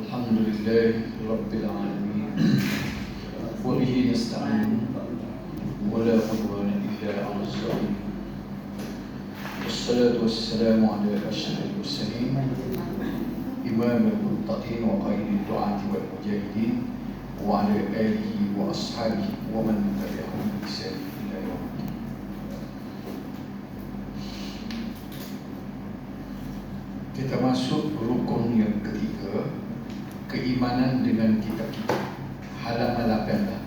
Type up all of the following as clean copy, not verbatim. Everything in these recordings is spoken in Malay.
Alhamdulillah Rabbil Alamin wa bihi nasta'in wa la udwana illa 'ala az-zalimin. Wassalatu wassalamu ala asyrafil mursalin imamil muttaqin wa qaidid du'ati wal mujahidin wa ala alihi wa ashabihi wa man tabi'ahum bi ihsan ila yaumil. Kita masuk rukun yang ketiga, keimanan dengan kitab-kitab. Halaman 18.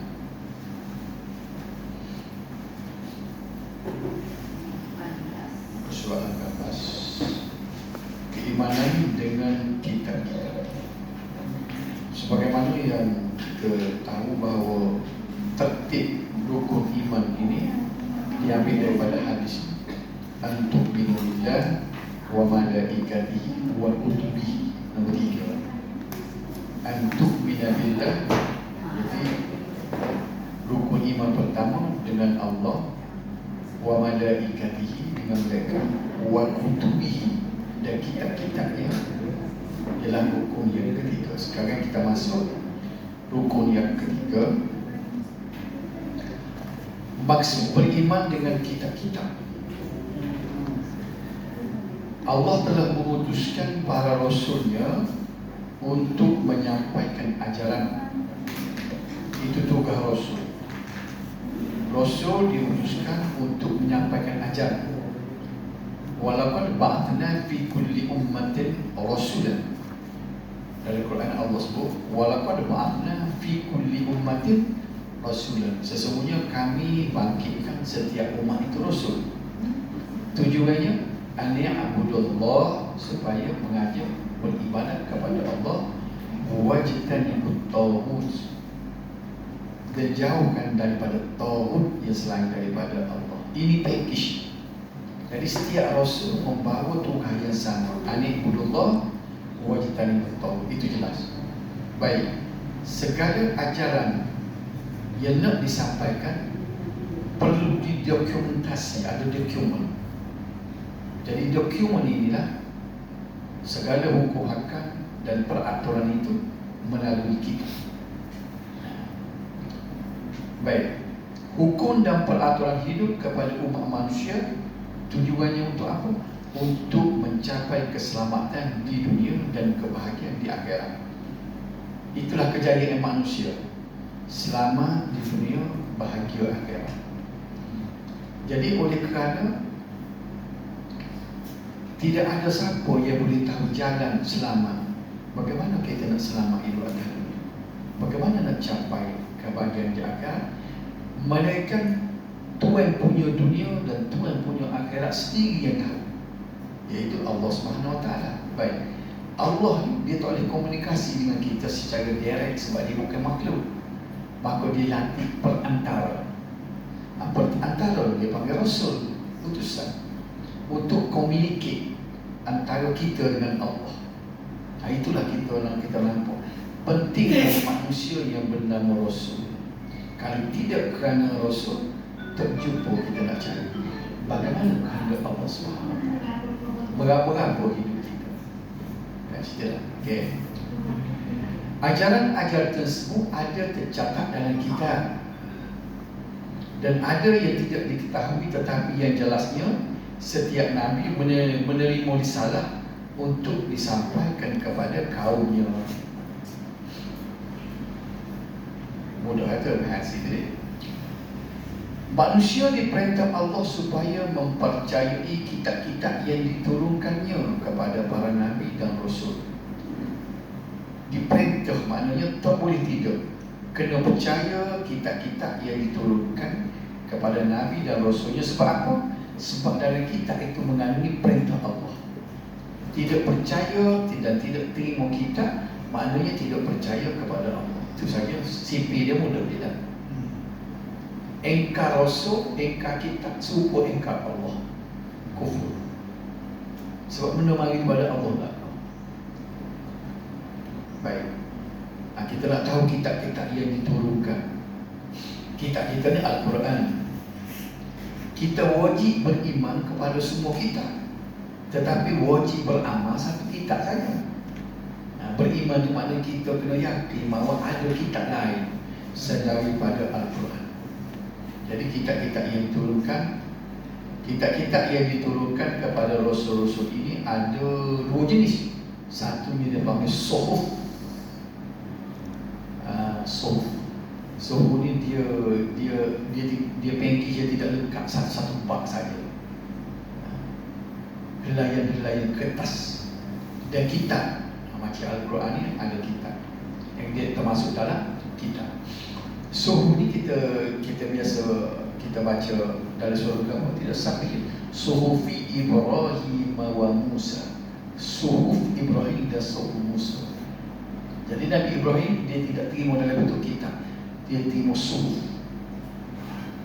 Surah 18. Keimanan dengan kitab-kitab. Sebagaimana yang kita tahu bahawa tertib rukun iman ini diambil daripada hadis antum binulillah wa malaikatihi wa kutubihi. Nombor 3, antum binabillah. Jadi rukun iman pertama dengan Allah, wa malaikatihi dengan malaikat, wa kutubihi dan kitab-kitabnya ialah rukun yang ketiga. Sekarang kita masuk rukun yang ketiga. Maksud beriman dengan kitab-kitab, Allah telah mengutuskan para rasulnya untuk menyampaikan ajaran. Itu tugas rasul. Rasul diutuskan untuk menyampaikan ajaran. Walaqad ba'athna fi kulli ummatin rasulan. Dalam Quran Allah sebut walaqad ba'athna fi kulli ummatin rasulan. Sesungguhnya kami bangkitkan setiap umat itu rasul. Tujuannya an ya'budullah, supaya mengajak beribadat kepada Allah, wajtanibut taghut, dan jauhkan daripada taghut yang selain daripada Allah. Ini package. Jadi setiap rasul membawa tugas yang sama, an ya'budullah wajtanibut taghut. Itu jelas. Baik, segala ajaran yang nak disampaikan perlu didokumentasi, ada dokumen. Jadi dokumen inilah segala hukum hakam dan peraturan itu melalui kita. Baik, hukum dan peraturan hidup kepada umat manusia tujuannya untuk apa? Untuk mencapai keselamatan di dunia dan kebahagiaan di akhirat. Itulah kejayaan manusia, selamat di dunia, bahagia akhirat. Jadi oleh kerana tidak ada siapa yang boleh tahu jalan selamat, bagaimana kita nak selamat hidup akhirat, bagaimana nak capai kebahagiaan di akhirat, melainkan Tuhan punya dunia dan Tuhan punya akhirat sendiri yang tahu, iaitu Allah SWT. Baik, Allah dia tak boleh komunikasi dengan kita secara direct sebab dia bukan makhluk. Maka dia latih perantara. Perantara dia panggil Rasul, utusan, untuk communicate antara kita dengan Allah. Itulah kita nampak pentingnya manusia yang bernama Rasul. Kalau tidak kerana Rasul, terjumpa kita nak cari bagaimana kehendak Allah SWT, berapa-berapa hidup kita. Kan cerita lah. Okay. Ajaran-ajaran tersebut ada tercatat dalam kitab, dan ada yang tidak diketahui, tetapi yang jelasnya setiap Nabi menerima risalah untuk disampaikan kepada kaumnya. Mudah kata bahasa ini. Manusia diperintah Allah supaya mempercayai kitab-kitab yang diturunkannya kepada para Nabi dan Rasul. Diperintah maknanya tak boleh tidak, kena percaya kitab-kitab yang diturunkan kepada Nabi dan Rasulnya. Sebab apa? Sebab dalam kitab itu mengandungi perintah Allah. Tidak percaya dan tidak terima kitab, maknanya tidak percaya kepada Allah. Itu saja, CP dia mudah tidak. Engkar Rasul, engkar kitab, serupa engkar Allah, kufur. Sebab benda mari kepada Allah tak. Baik, kita nak tahu kitab-kitab yang diturunkan. Kitab kita ni Al-Quran. Kita wajib beriman kepada semua kitab, tetapi wajib beramal satu kitab saja. Beriman itu maknanya kita kena yakin bahawa ada kitab lain selain daripada Al-Quran. Jadi kitab-kitab yang diturunkan kepada Rasul-Rasul ini ada dua jenis. Satunya dia panggil Suhuf. Suhuf ni dia package dia tidak lengkap, satu bab saja. Helaian-helaian kertas. Dan kitab, macam Al-Quran ni ada kitab yang dia termasuk dalam kitab. Suhuf ni kita biasa kita baca dalam surah agama tidak sampai Suhufi Ibrahim wa Musa. Suhuf Ibrahim dan Suhuf Musa. Jadi Nabi Ibrahim dia tidak terima dalam bentuk kitab, dia terima suhuf.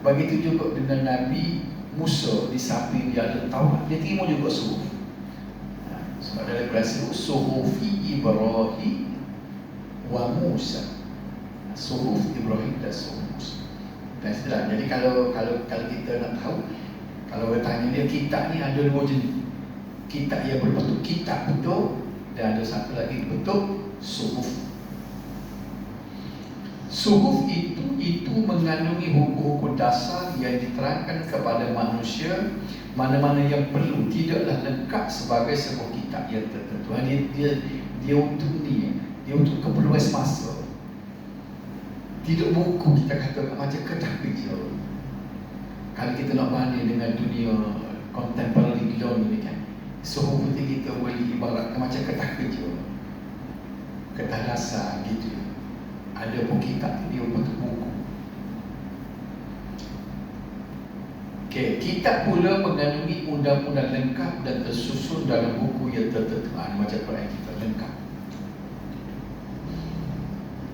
Begitu juga dengan Nabi Musa, di samping dia ada Taurat, dia terima juga suhuf. Sebab dalam Quran Suhufi Ibrahim wa Musa. Suhuf Ibrahim dan Suhuf Musa. Dan setelah, jadi kalau kita nak tahu, kalau orang tanya dia, kitab ni ada dua jenis. Kitab yang berbentuk kitab betul, dan ada satu lagi bentuk suhuf. Suhuf itu mengandungi hukum-hukum dasar yang diterangkan kepada manusia, mana-mana yang perlu, tidaklah lengkap sebagai sebuah kitab yang tertentu. Dia untuk ni, dia untuk keperluan semasa. Tidak buku kita kata macam kertas kerja. Kalau kita nak banding dengan dunia contemporary ni kan, suhuf itu kita boleh ibaratkan macam kertas kerja, kertas dasar gitu. Ada pun kitab dia bentuk buku. Okey, kitab pula mengandungi undang-undang lengkap dan tersusun dalam buku yang tertentu. Macam Quran kita lengkap.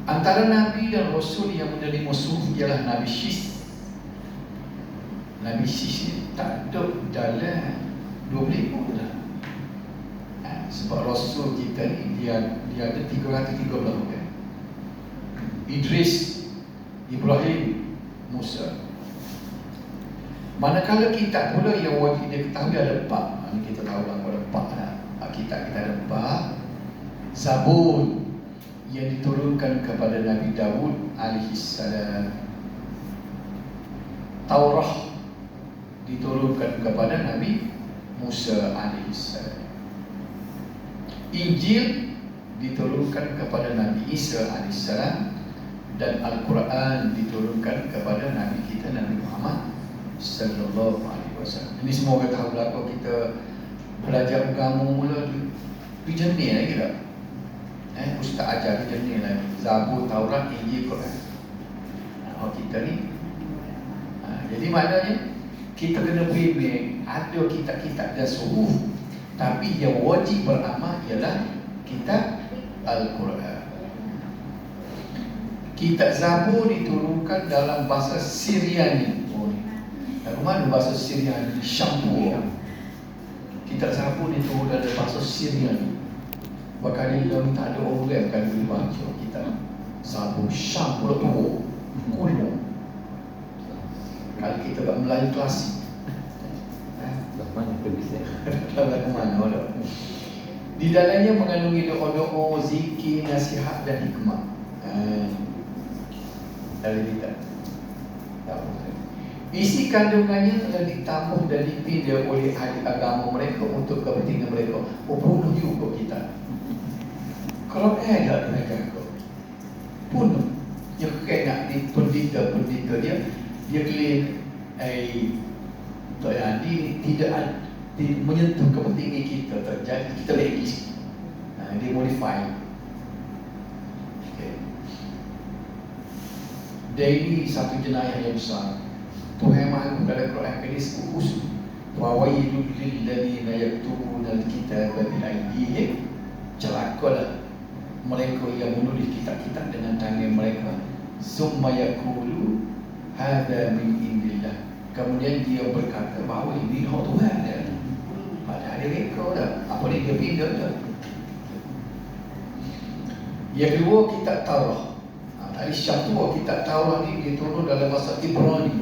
Antara Nabi dan Rasul yang menerima suhuf ialah Nabi Syis. Nabi Syis ni tak ada dalam 25 dah. Sebab Rasul kita ni dia ada 313 kan. Idris, Ibrahim, Musa. Manakala kitab pula yang wajib dia ketahui ada 4. Kita tahu lah ada 4 kitab kita ada 4. Zabur yang diturunkan kepada Nabi Dawud alaihissalam. Taurah diturunkan kepada Nabi Musa alaihissalam. Injil diturunkan kepada Nabi Isa alaihissalam. Dan Al-Quran diturunkan kepada Nabi kita, Nabi Muhammad sallallahu alaihi wasallam. Ini semua orang tahu lah. Kalau kita belajar agama mula di jenis lagi tak? Ustaz ajar di jenis lagi. Zabur, Taurat, Injil, Quran. Kita ni jadi maknanya kita kena bimbing. Ada kitab-kitab dan suhuf, tapi yang wajib beramal ialah kitab Al-Quran. Kitab Zabur diturunkan dalam bahasa Syriani. Dari mana bahasa Syriani? Syambur. Kitab Zabur diturunkan dalam bahasa Syriani. Bahkan dia tak ada orang kan boleh baca kitab Zabur. Syambur tu kuno. Kalau kita kat Melayu klasik, mana pergi ke mana? Di dalamnya mengandungi doa-doa, zikir, nasihat dan hikmah. Dari kita. Isi kandungannya telah ditamuh dan dipindah oleh ahli agama mereka untuk kepentingan mereka. Bunuh juga kita. Kalau ada mereka bunuh. Dia kena di pendeta dia claim tidak menyentuh kepentingan kita terjadi, kita lagi dia modify. Dan ini satu jenayah yang besar. Tuhan mahu dalam Quran hadis khusus, wa wailul lil ladzina yaktubuna al-kitaba bi aydihim. Celakalah mereka yang menulis kitab-kitab dengan tangan mereka. Summa yaqulu hadza min indillah. Kemudian dia berkata bahawa ini hak Tuhan dia. Padahal dia reka dah. Apa dia pindah dah. Yang kedua, kitab Taurat. Tadi Syatua, kitab Taurat ni dia turun dalam bahasa Ibrani,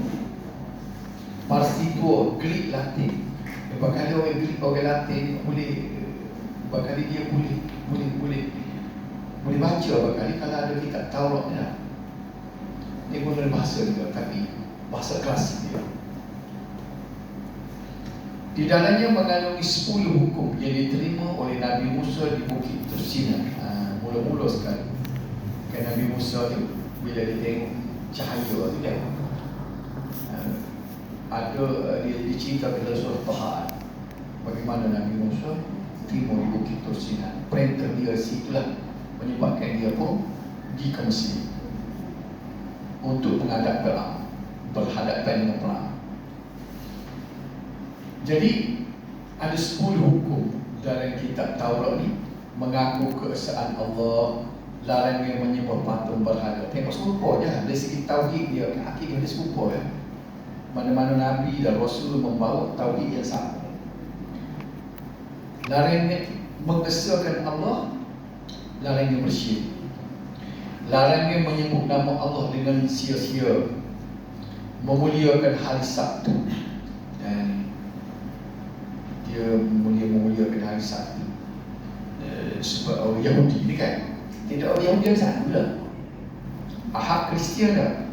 Parsi tua, Greek, Latin. Bahkan dia orang Greek, orang Latin boleh, bahkan dia boleh Boleh baca apa kali kalau ada kitab Taurat ni lah. Dia guna bahasa juga, tapi bahasa klasik dia. Di dalamnya mengandungi 10 hukum yang diterima oleh Nabi Musa di Bukit Tursina. Mula-mula sekali kan Nabi Musa tu, bila dia tengok cahaya tu kan, ada dia diceritakan dalam surah Taha bagaimana Nabi Musa terima di Bukit Tursina. Perintah dia situlah menyebabkan dia pun pergi ke Mesir untuk menghadap perang, berhadapan dengan perang. Jadi ada 10 hukum dalam kitab Taurat ni, mengaku keesaan Allah, larang yang menyembah patung berhala. Tengok serupa je dari segi tauhid dia, akidah dia serupa ya. Mana-mana Nabi dan Rasul membawa tauhid yang sama. Larang yang mengesahkan Allah, larang yang bersyirik. Larang yang menyebut nama Allah dengan sia-sia, memuliakan hari Sabtu, dan dia memuliakan hari Sabtu. Sebab orang Yahudi ni kan, tidak orang Yahudi yang sana pula. Ahad Kristian dah.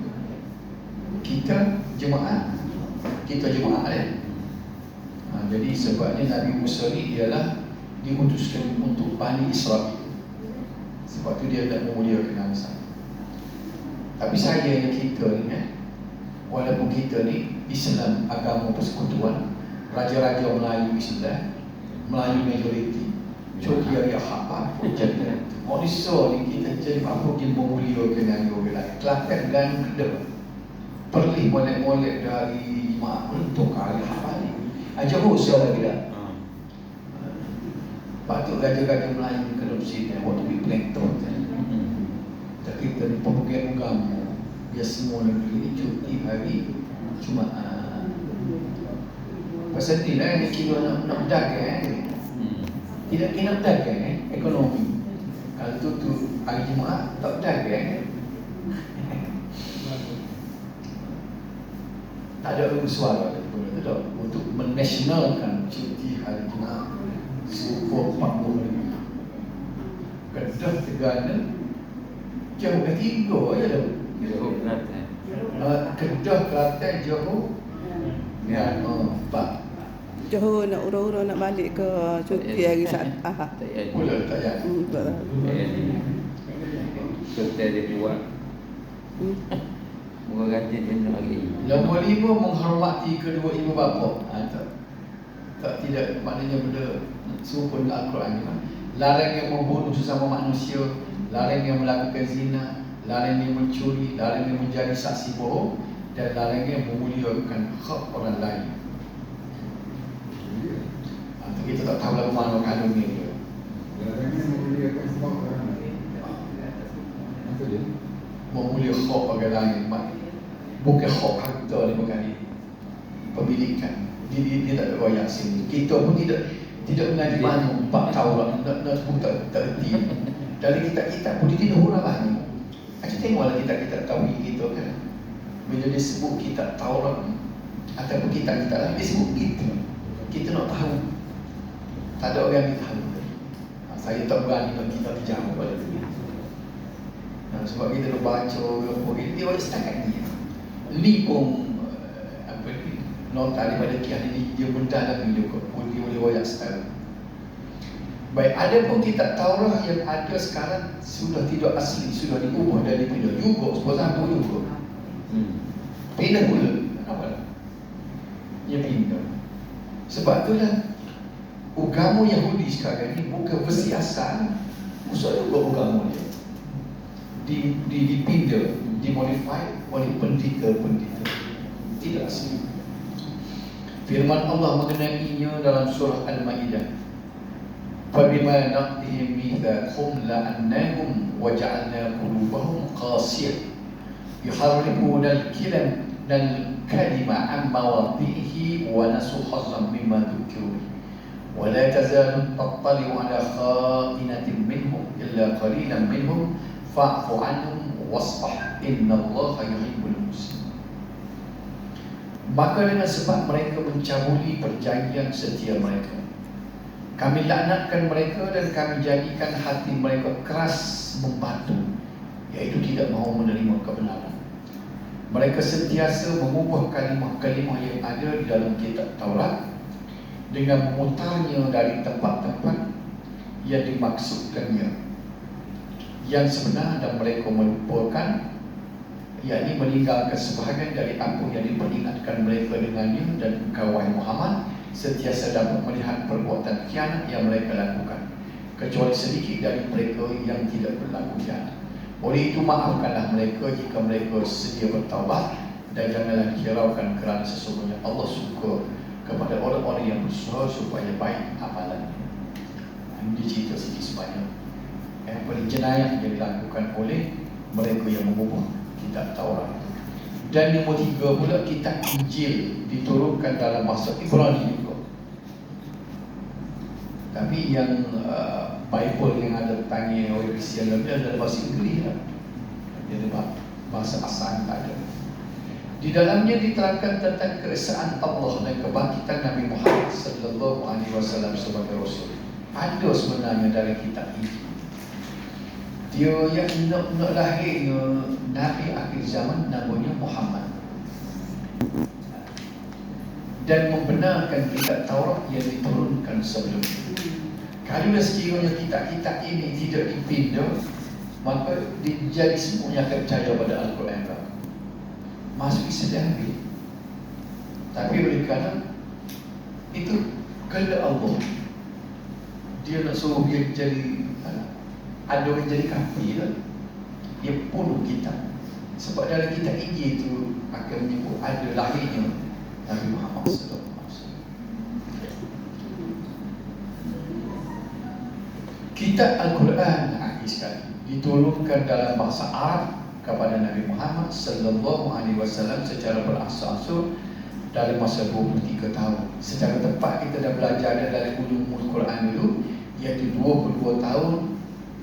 Kita jemaah kan. Jadi sebabnya Nabi Musa ni ialah diutuskan untuk Bani Israel. Sebab tu dia nak memuliakan hari Sabtu. Tapi sayangnya kita ni kan, walaupun kita ni Islam agama persekutuan, raja-raja Melayu Islam, Melayu majoriti, Coki hari Ahad pun jadi manusia ni kita jadi apa dia memuliakan hari orang lain. Kelakar dan kedua perli molek-molek dari mak untuk hari Ahad ni aja usaha lagi dah. Patut raja-raja Melayu kena bersih waktu di plankton kan. Tapi kita ni pemegang agama, dia semua negeri ni cuti hari Jumaat. Pasal ni lah ni kira nak berdagang. Tidak kena berdagang ekonomi. Kalau tu hari Jumaat tak berdagang. Tak ada suara untuk menasionalkan cuti hari Jumaat serupa 40 hari. Kedah Terengganu jauh ke 3 je dah. Johor Kelantan. Kedah Kelantan Johor dan 4. Johor nak ura-ura nak balik ke cuti hari Ahad. Tak jadi. Pula tak jadi. Tak tahu. Tak jadi. Serta dia buat. Muka rajin benda lagi. Nombor 5, menghormati kedua ibu bapa. Tidak maknanya benda serupa dengan Al-Quran ni. Larang yang membunuh sesama manusia, larang yang melakukan zina, larang yang mencuri, larang yang menjadi saksi bohong, dan larang yang memuliakan hak orang lain. Kita tak tahu lagu mana kandung ni. Larangnya memuliakan hak orang lain. Apa dia? Memuliakan hak orang lain, bukan hak harta ni, bukan ni pemilikan. Dia tak ada royak sini. Kita pun tidak mengaji mana 4 tahun nak sebut tak erti. Dari kitab-kitab pun dia tidak hurah banyak. Macam tengoklah kitab-kitab tauhid kita kan. Bila dia sebut kitab Taurat ataupun kitab-kitab lain, dia sebut kita nak tahu. Tak ada orang yang tahu. Saya tak berani nak kita terjauh pada tu. Sebab kita dah baca dia buat setakat ni. Ni pun nota daripada kian ini dia mendalam juga pun dia boleh wayak setara. Baik, ada pun kitab Taurat yang ada sekarang sudah tidak asli, sudah diubah dan dipindah juga, sebab juga. Pindah pula. Kenapa? Dia pindah. Sebab itulah agama Yahudi sekarang ni bukan versi asal, usah juga agama dia dipindah, dimodify oleh pendeta-pendeta tidak asli. Firman Allah mengenainya dalam surah Al-Maidah, فَبِمَا نَقْضِهِمْ مِيثَاقَهُمْ لَعَنَّاهُمْ وَجَعَلْنَا قُلُوبَهُمْ قَاسِيَةً يُحَرِّفُونَ الْكَلِمَ عَنْ مَوَاضِعِهِ وَنَسُوا حَظًّا مِمَّا ذُكِّرُوا بِهِ وَلَا تَزَالُ تَطَّلِعُ عَلَى خَائِنَةٍ مِّنْهُمْ إِلَّا قَلِيلًا مِّنْهُمْ فَاعْفُ عَنْهُمْ وَاصْفَحْ إِنَّ اللَّهَ يُحِبُّ الْمُحْسِنِينَ. Maka dengan sebab mereka mencabuli perjanjian setia mereka, Kami laknatkan mereka dan kami jadikan hati mereka keras membatu, iaitu tidak mahu menerima kebenaran. Mereka sentiasa mengubah kalimah-kalimah yang ada di dalam kitab Taurat dengan memutarnya dari tempat-tempat yang dimaksudkannya yang sebenar, dan mereka melupakan, yakni meninggalkan sebahagian dari apa yang diperingatkan mereka dengannya. Dan engkau wahai Muhammad sentiasa dapat melihat perbuatan khianat yang mereka lakukan, kecuali sedikit dari mereka yang tidak berlaku khianat. Oleh itu maafkanlah mereka jika mereka sedia bertaubat, dan janganlah hiraukan kerana sesungguhnya Allah suka kepada orang-orang yang berusaha supaya baik amalannya. Ini cerita sedikit sebanyak jenayah yang dilakukan oleh mereka yang mengubah kitab Taurat. Dan yang ketiga pula, kitab Injil diturunkan dalam bahasa Ibrani juga. Tapi yang Bible yang ada tanya oleh Kristian lebih adalah bahasa Inggeris lah. Jadi bahasa asal tak ada. Di dalamnya diterangkan tentang keesaan Allah dan kebangkitan Nabi Muhammad sallallahu alaihi wasallam sebagai rasul. Ada sebenarnya dari kitab Injil. Dia yang nak lahirnya Nabi akhir zaman namanya Muhammad, dan membenarkan kitab Taurat yang diturunkan sebelum itu. Kalau sekiranya kitab-kitab ini tidak dipindah, maka jadi semuanya akan percaya pada Al-Quran. Masuk Islam habis. Tapi oleh kerana itu kehendak Allah, dia nak suruh dia jadi ada orang jadi kafir, dia bunuh kita. Sebab dalam kitab Injil itu akan menyebut ada lahirnya Nabi Muhammad SAW. Kitab Al-Quran akhir sekali diturunkan dalam bahasa Arab kepada Nabi Muhammad sallallahu alaihi wasallam secara berasal-asal dalam masa 23 tahun. Secara tepat kita dah belajar dalam ulumul Quran dulu, iaitu 22 tahun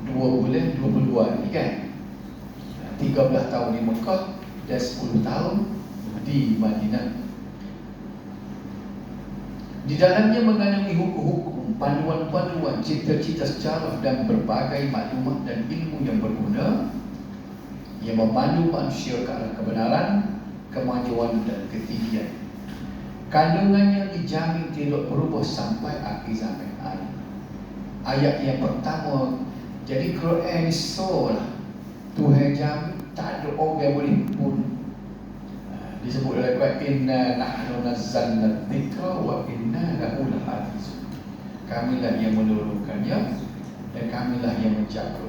2 bulan 22 hari kan. 13 tahun di Mekah dan 10 tahun di Madinah. Di dalamnya mengandungi hukum-hukum, panduan-panduan, cita-cita sejarah dan berbagai maklumat dan ilmu yang berguna yang memandu manusia ke arah kebenaran, kemajuan dan ketinggian. Kandungannya dijamin tidak berubah sampai akhir zaman. Ayat yang pertama, jadi Quran solah Tuhan jamin tak ada orang yang boleh bunuh. Disebut dalam Quran, inna nahnu nazzalna dzikra wa inna lahu lahafizun. Kamilah yang menurunkannya dan kamilah yang menjaga.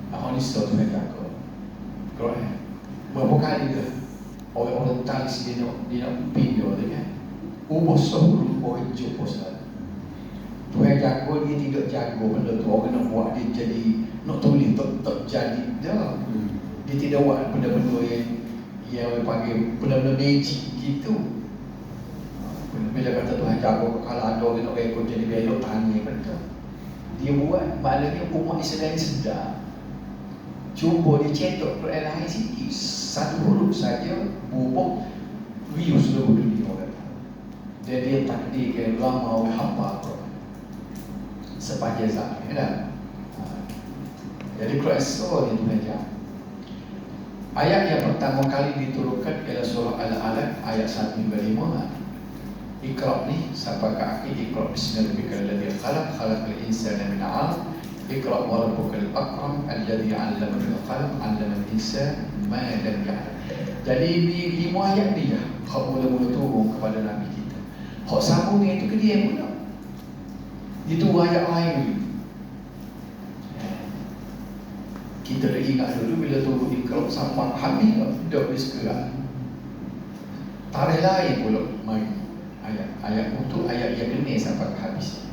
Ini suatu Tuhan jaga Quran. Berapa kali ke orang-orang talis dia nak pindah dia kan, ubah seluruh orang jumpa salah. Tuhan jaga, dia tidak jaga benda tu. Orang nak buat dia jadi, nak tulis tak jadi dah. Dia tidak buat benda-benda yang orang panggil benda-benda magic gitu. Bila kata Tuhan jaga, kalau ada orang nak rekod jadi belok tanya benda, dia buat, maknanya umat Islam sedar. Cuba dia cetak Quran lain sikit, satu huruf saja berubah view seluruh dunia orang. Dan dia takdirkan lama orang hafal Quran sepanjang zaman kan? Jadi Quran surah itu saja. Ayat yang pertama kali diturunkan ialah surah Al-Alaq ayat 1 hingga 5. Iqra ni sampai ke akhir. Iqra bismillahirrahmanirrahim. Khalaqal insana min 'alaq. Iqra wa rabbukal akram alladhi 'allama bil qalam 'allama al-insana ma lam ya'lam. Jadi ini 5 ayat ni ya, hak mula-mula turun kepada Nabi kita. Hak sambungnya itu ke dia pula. Itu ayat lain. Kita dah ingat dulu bila turun Iqra sampai habis dah sekarang. Tarikh lain pula mai ayat untuk ayat yang ini sampai habis.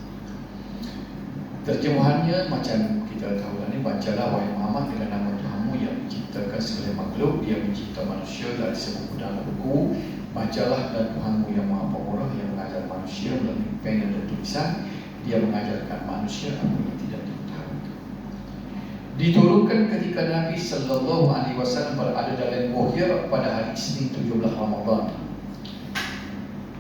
Terjemahannya macam kita tahu lah ni, bacalah wahai Muhammad dengan nama Tuhanmu yang menciptakan segala makhluk, dia mencipta manusia dari sebuah dalam buku. Bacalah dan Tuhanmu yang Maha Pemurah yang mengajar manusia melalui pena dan tulisan. Dia mengajarkan manusia apa yang tidak diketahui. Diturunkan ketika Nabi sallallahu alaihi wasallam berada dalam Buhira pada hari Isnin 17 Ramadan.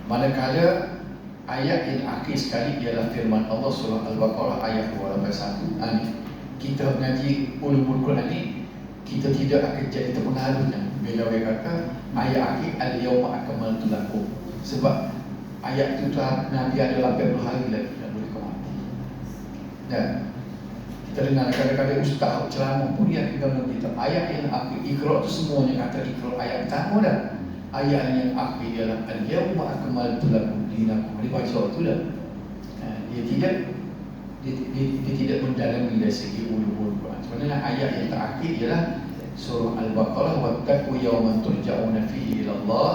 Manakala Ayat yang akhir sekali ialah firman Allah surah Al-Baqarah ayat 281. Kita mengaji ulumul Quran ni, kita tidak akan jadi terpengaruh bila dia kata ayat akhir al-yawma akmaltu lakum. Sebab ayat itu telah Nabi ada 80 hari lagi tak boleh kau mati. Dan kita dengar kadang-kadang ustaz ceramah pun dia akan kita ayat yang akhir Iqra tu semuanya kata Iqra ayat pertama dah. Ayat yang akhir ialah al-yawma akmaltu lakum dinakum. Dia baca tu dah. Dia tidak mendalami dari segi ulumul Quran. Sebenarnya ayat yang terakhir ialah surah Al-Baqarah, wattaqu yawman turja'una fihi ila Allah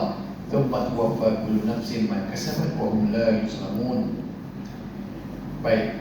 thumma tuwaffa kullu nafsin ma kasabat wa hum la yuzlamun. Baik,